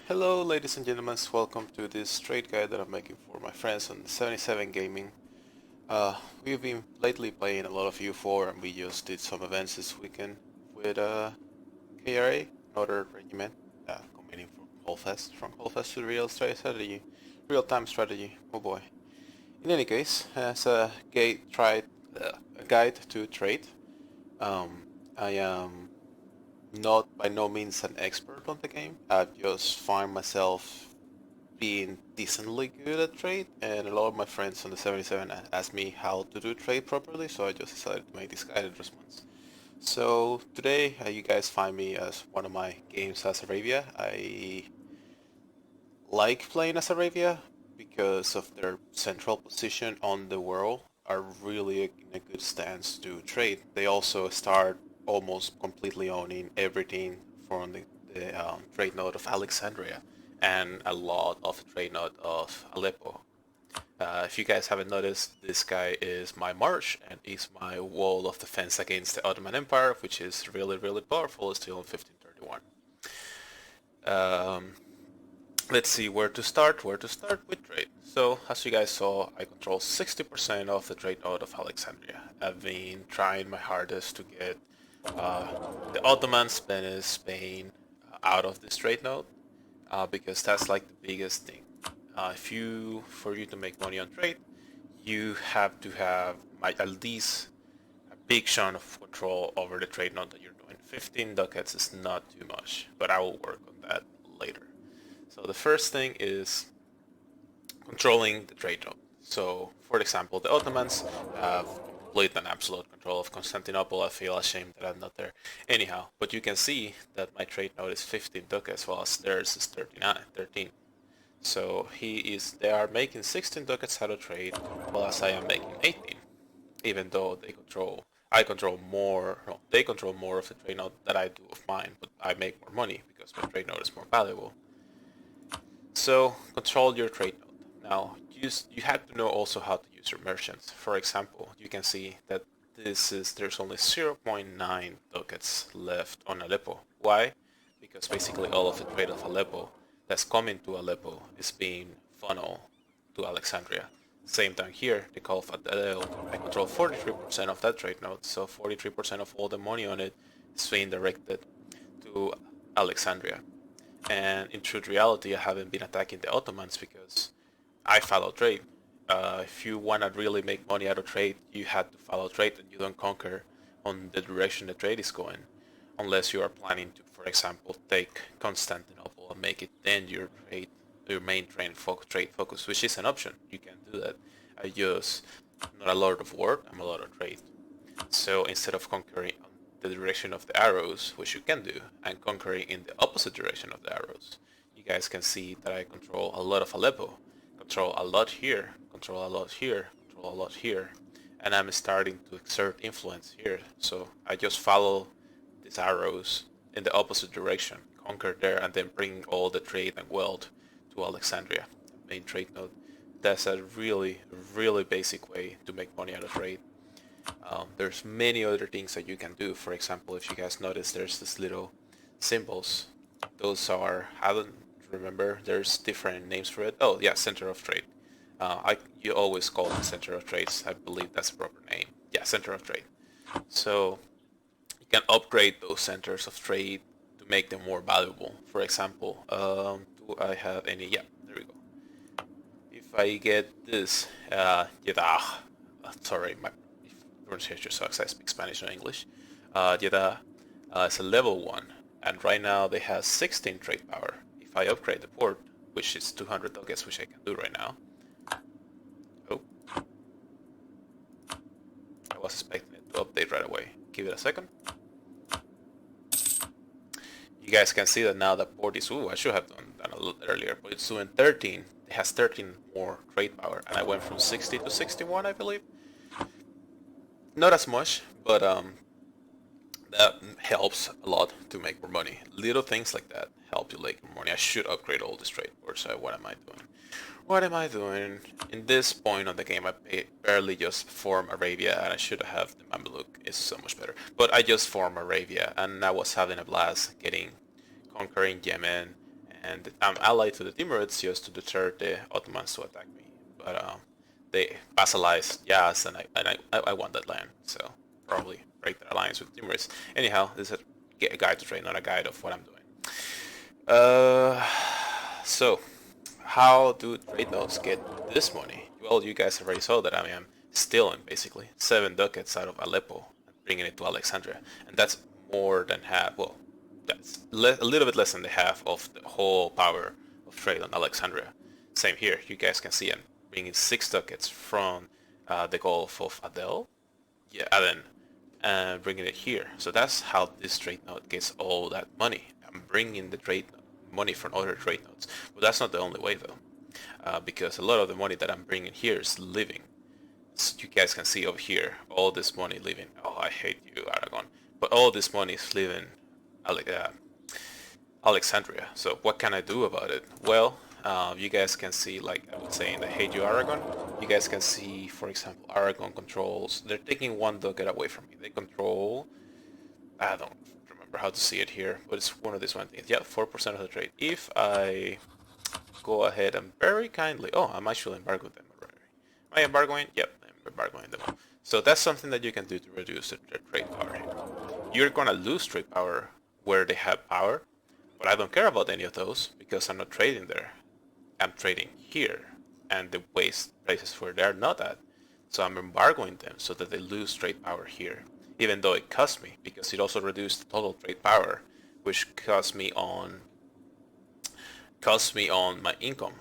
Hello ladies and gentlemen, welcome to this trade guide that I'm making for my friends on 77 Gaming. We've been lately playing a lot of EU4 and we just did some events this weekend with KRA, another regiment, combining from Hallfest to real-time strategy, oh boy. In any case, as a guide to trade, I am not by no means an expert on the game. I've just find myself being decently good at trade, and a lot of my friends on the 77 asked me how to do trade properly, so I just decided to make this guided response. So today, you guys find me as one of my games as Arabia. I like playing as Arabia because of their central position on the world are really in a good stance to trade. They also start almost completely owning everything from the trade node of Alexandria and a lot of the trade node of Aleppo. If you guys haven't noticed, this guy is my march and is my wall of defense against the Ottoman Empire, which is really powerful, still in 1531. Let's see where to start with trade. So, as you guys saw, I control 60% of the trade node of Alexandria. I've been trying my hardest to get the Ottomans, Venice, Spain out of this trade node because that's like the biggest thing. For you to make money on trade, you have to have at least a big chunk of control over the trade node that you're doing. 15 ducats is not too much, but I will work on that later. So the first thing is controlling the trade node. So, for example, the Ottomans have complete and absolute control of Constantinople. I feel ashamed that I'm not there. Anyhow, but you can see that my trade node is 15 ducats, whilst theirs is 13. So they are making 16 ducats out of trade, whilst I am making 18. Even though I control more, no, they control more of the trade node that I do of mine, but I make more money because my trade node is more valuable. So control your trade node. Now you have to know also how to use your merchants. For example, you can see that there's only 0.9 ducats left on Aleppo. Why? Because basically all of the trade of Aleppo that's coming to Aleppo is being funneled to Alexandria. Same time here, the Gulf at Adel, I control 43% of that trade node, so 43% of all the money on it is being directed to Alexandria. And in truth reality, I haven't been attacking the Ottomans because I follow trade. If you want to really make money out of trade, you have to follow trade and you don't conquer on the direction the trade is going. Unless you are planning to, for example, take Constantinople and make it then your main trade focus, which is an option. You can do that. I just, not a lot of work, I'm a lot of trade. So instead of conquering the direction of the arrows, which you can do, and conquering in the opposite direction of the arrows, you guys can see that I control a lot of Aleppo, control a lot here, control a lot here, control a lot here, and I'm starting to exert influence here. So I just follow these arrows in the opposite direction, conquer there, and then bring all the trade and wealth to Alexandria, the main trade node. That's a really basic way to make money out of trade. There's many other things that you can do. For example, if you guys notice, there's this little symbols. Those are, I don't remember, there's different names for it. Oh yeah, center of trade. You always call them center of trades. I believe that's the proper name. Yeah, center of trade. So you can upgrade those centers of trade to make them more valuable. For example, do I have any? Yeah, there we go. If I get this, sorry, my pronunciation sucks. I speak Spanish and English. Jeddah is a level 1, and right now they have 16 trade power. If I upgrade the port, which is 200 ducats, which I can do right now. Oh, I was expecting it to update right away. Give it a second. You guys can see that now the port is, I should have done that a little earlier, but it's doing 13. It has 13 more trade power, and I went from 60 to 61, I believe. Not as much, but that helps a lot to make more money. Little things like that help you make more money. I should upgrade all this trade board, so what am I doing? What am I doing? In this point of the game, I barely just form Arabia, and I should have the Mamluk. It's so much better. But I just formed Arabia, and I was having a blast conquering Yemen and I'm allied to the Timurids just to deter the Ottomans to attack me. But they vassalized Yas, and I won that land, so probably break the alliance with Timurids. Anyhow, this is a guide to trade, not a guide of what I'm doing. So how do trade nodes get this money? Well, you guys already saw that I am stealing basically 7 ducats out of Aleppo and bringing it to Alexandria, and that's more than half. Well, that's a little bit less than the half of the whole power of trade on Alexandria. Same here. You guys can see I'm bringing 6 ducats from the Gulf of Aden, and bringing it here. So that's how this trade node gets all that money. I'm bringing the trade money from other trade nodes, but that's not the only way though, because a lot of the money that I'm bringing here is living. So you guys can see over here, all this money living. Oh, I hate you, Aragon. But all this money is living Alexandria. So what can I do about it? Well, you guys can see, like I was saying, I hate you, Aragon. You guys can see, for example, Aragon controls. They're taking 1 ducat away from me. They control. I don't remember how to see it here, but it's one of these one things. Yeah, 4% of the trade. If I go ahead and very kindly, oh, I'm actually embargoed them already. Am I embargoing? Yep, I'm embargoing them. So that's something that you can do to reduce the trade power here. You're gonna lose trade power where they have power, but I don't care about any of those because I'm not trading there. I'm trading here and the places where they're not at. So I'm embargoing them so that they lose trade power here, even though it costs me, because it also reduced the total trade power, which costs me on my income.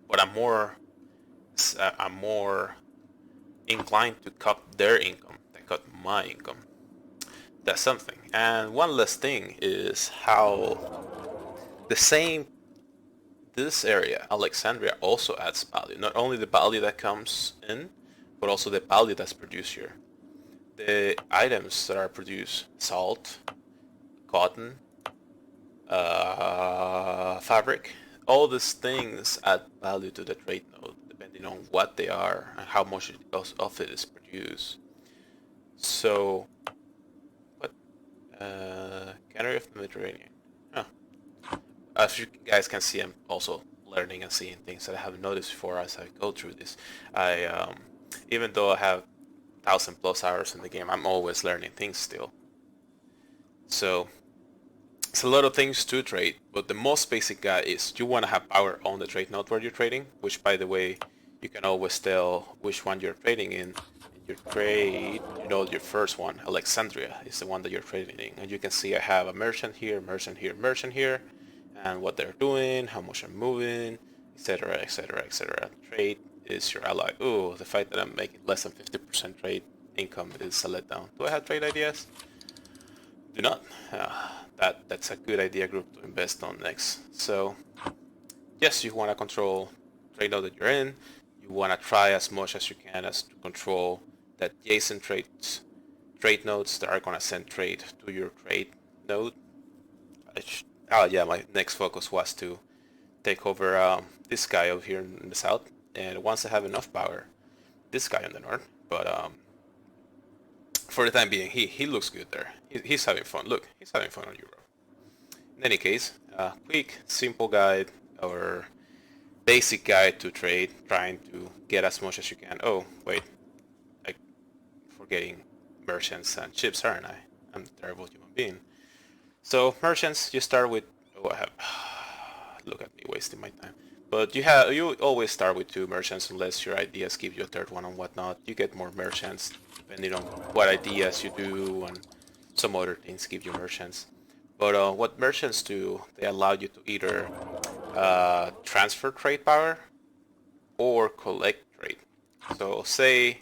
But I'm more inclined to cut their income than cut my income. That's something. And one last thing is how this area, Alexandria, also adds value. Not only the value that comes in, but also the value that's produced here. The items that are produced, salt, cotton, fabric, all these things add value to the trade node, depending on what they are and how much of it is produced. So, what? Canary of the Mediterranean. Oh. As you guys can see, I'm also learning and seeing things that I haven't noticed before as I go through this. Even though I have 1,000+ hours in the game, I'm always learning things still. So it's a lot of things to trade, but the most basic guy is you want to have power on the trade node where you're trading, which, by the way, you can always tell which one you're trading in your trade. Your first one, Alexandria, is the one that you're trading in, and you can see I have a merchant here, merchant here, merchant here, and what they're doing, how much I'm moving, etc., etc., etc. Trade is your ally. Ooh, the fact that I'm making less than 50% trade income is a letdown. Do I have trade ideas? Do not. That's a good idea group to invest on next. So yes, you want to control trade node that you're in. You want to try as much as you can as to control the adjacent trade nodes that are going to send trade to your trade node. Yeah, my next focus was to take over this guy over here in the south, and once I have enough power, this guy in the north. But for the time being, he looks good there. He's having fun. Look, he's having fun on Europe. In any case, quick, simple guide or basic guide to trade, trying to get as much as you can. Oh, wait, I'm forgetting merchants and ships, aren't I? I'm a terrible human being. So merchants, you start with. Oh, I have. Look at me wasting my time. But you always start with 2 merchants unless your ideas give you a third one and whatnot. You get more merchants depending on what ideas you do, and some other things give you merchants. But what merchants do, they allow you to either transfer trade power or collect trade. So say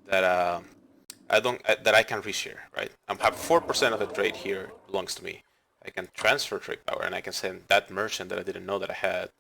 that I can reshare, right? I have 4% of the trade here belongs to me. I can transfer trade power and I can send that merchant that I didn't know that I had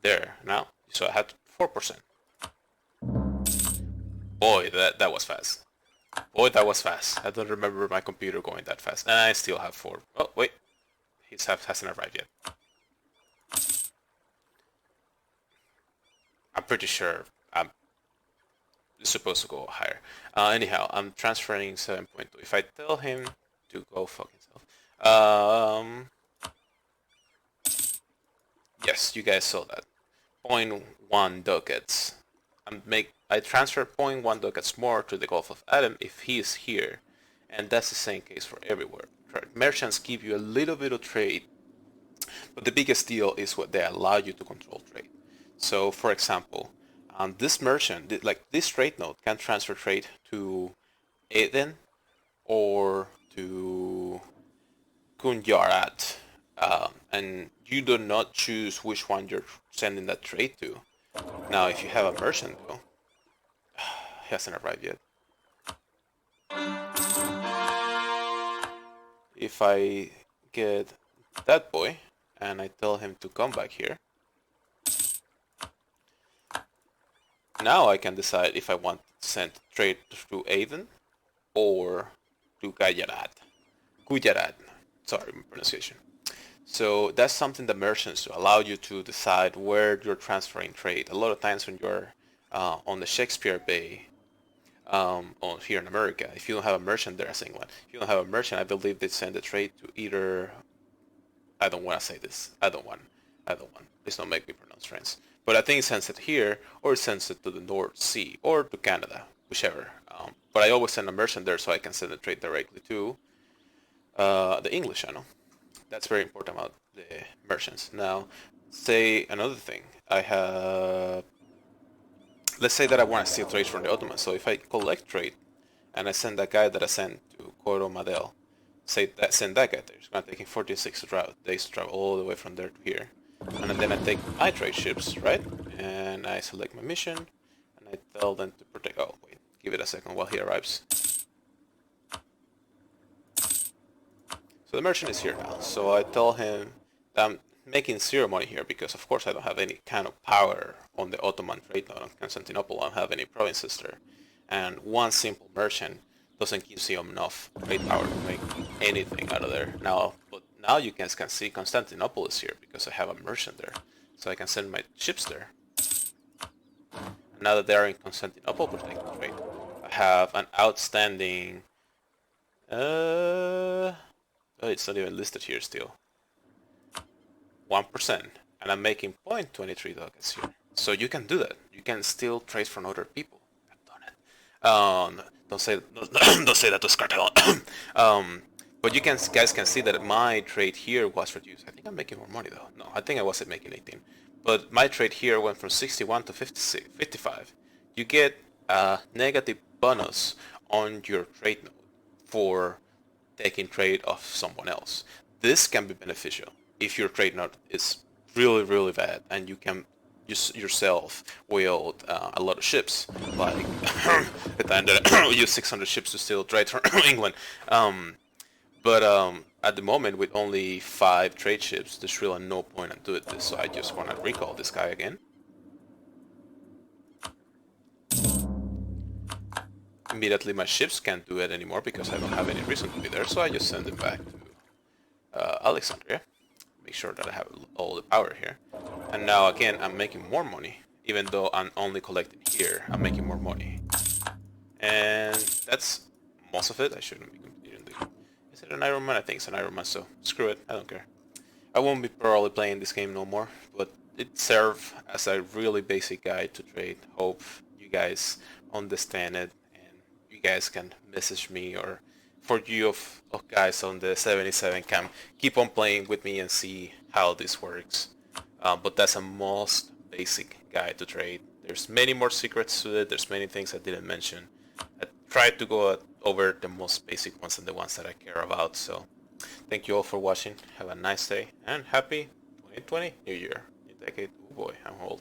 there now. So I had 4%. Boy, that was fast. Boy, that was fast. I don't remember my computer going that fast. And I still have 4. Oh, wait. He hasn't arrived yet. I'm pretty sure I'm supposed to go higher. Anyhow, I'm transferring 7.2. If I tell him to go fuck himself. yes, you guys saw that. 0.1 ducats. I transfer 0.1 ducats more to the Gulf of Aden if he is here, and that's the same case for everywhere. Merchants give you a little bit of trade, but the biggest deal is what they allow you to control trade. So, for example, this merchant, like this trade node, can transfer trade to Aden or to Kunjarat, and you do not choose which one you're sending that trade to. Now, if you have a merchant, though, he hasn't arrived yet. If I get that boy and I tell him to come back here, now I can decide if I want to send trade to Aden or to Gujarat. Sorry, pronunciation. So that's something that merchants allow you to decide where you're transferring trade. A lot of times when you're on the Shakespeare Bay, here in America, if you don't have a merchant there, if you don't have a merchant, I believe they send the trade to either. I don't want to say this. I don't want. Please don't make me pronounce French. But I think it sends it here, or it sends it to the North Sea, or to Canada, whichever. But I always send a merchant there so I can send the trade directly to the English channel. That's very important about the merchants. Now, say another thing. Let's say that I want to steal trades from the Ottomans. So if I collect trade and I send that guy that I sent to Coromadel, send that guy there. It's going to take him 46 days to travel all the way from there to here. And then I take my trade ships, right? And I select my mission and I tell them to protect. Oh, wait, give it a second while he arrives. So the merchant is here now. So I tell him that I'm making zero money here because, of course, I don't have any kind of power on the Ottoman trade node on Constantinople. I don't have any provinces there. And one simple merchant doesn't give you enough trade power to make anything out of there. But now you guys can see Constantinople is here because I have a merchant there. So I can send my ships there. And now that they are in Constantinople protecting trade, I have an outstanding... Oh, it's not even listed here still. 1%, and I'm making 0.23 ducats here. So you can do that. You can still trade from other people. I've done it. Don't say that to Scartalon. But you guys can see that my trade here was reduced. I think I'm making more money though. No, I think I wasn't making 18. But my trade here went from 61 to 55. You get a negative bonus on your trade node for taking trade of someone else. This can be beneficial if your trade node is really, really bad and you can yourself wield a lot of ships. Like at the end I use 600 ships to steal trade from England. But at the moment, with only 5 trade ships, there's really no point in doing this. So I just want to recall this guy again. Immediately my ships can't do it anymore because I don't have any reason to be there, so I just send it back to Alexandria. Make sure that I have all the power here. And now again, I'm making more money. Even though I'm only collecting here, I'm making more money. And that's most of it. I shouldn't be completing the... Is it an Iron Man? I think it's an Iron Man, so screw it, I don't care. I won't be probably playing this game no more, but it served as a really basic guide to trade. Hope you guys understand it. You guys can message me, or for you of guys on the 77 can keep on playing with me and see how this works. But that's a most basic guide to trade. There's many more secrets to it. There's many things I didn't mention. I tried to go over the most basic ones and the ones that I care about. So thank you all for watching. Have a nice day and happy 2020 New Year. New decade. Oh boy, I'm old.